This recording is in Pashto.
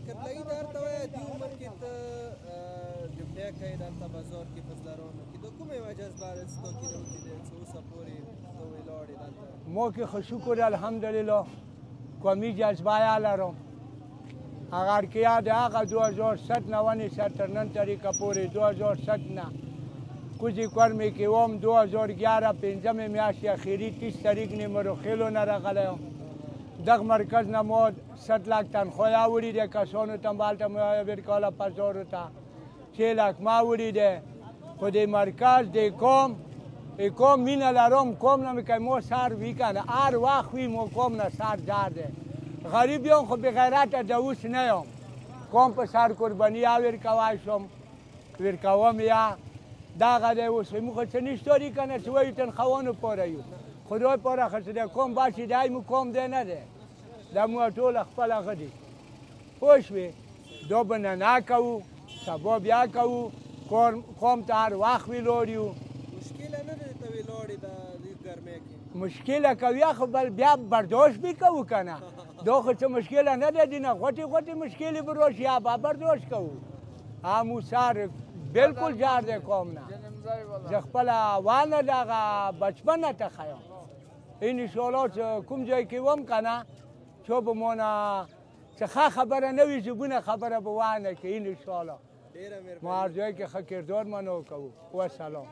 قبلایي دا ورته وایه دې عمر کې ته ډیوټۍ کوې دلته بازار کې په زلرانو کې د کومې وجه باندې ستا کې راوتې دی څه اوسه پورې ته ولاړې دلته ما که خو شکر الحمدلله کمی جذبه لرم اگر که یاد هغه 2007 نه ونیسه تر نن طریقه پورې 2007 نه کوزی کار میکوم 2011 پنجم میاشت اخیری 30 تاریخ نیمرو خیلو نرغلیم دغ مرکز نمود 100 لک تنخواه آوریده کسانو تنبالتا میابیر کالا پزارو تا 3 لک ما آوریده خود مرکز دی کام مینه لرم کام نمیکنه ما سر بیکنه هر وقت وی ما کام نه سر جرده غریبیان خود به غیرت دوست نیم کام په سر قربانی آویر کوایشم ویر کوام یا داغه دی اوس مو خو څه نشتاری کنه چې وایي تنخواهانو پاره یو خدای پاره خسته کوم باشي دی مو کوم دی نه دی دا مو ټول خپل هغه دي پوه شوې دا به نه کوو سبا بیا کوو کوم ته هر وخت ویلوړ یو مشکله نه دی ته ولاړې د دې ګرمۍ کې مشکله کوي خو بل بیا برداشت بی کوو کنه دا خو څه مشکله نه دی نه غوټې مشکلې به راشي یا به برداشت کوو همو سر بالکل جار دی کوم نه زه خپله وانه دغه بچپنه ته ښیم انشاءالله چې کوم ځای کې وم که نه چې به مانه څه ښه خبره نه وي زبونه خبره به وانه کې انشاءالله ما هر ځای کې ښه کردار منو کوو و سلام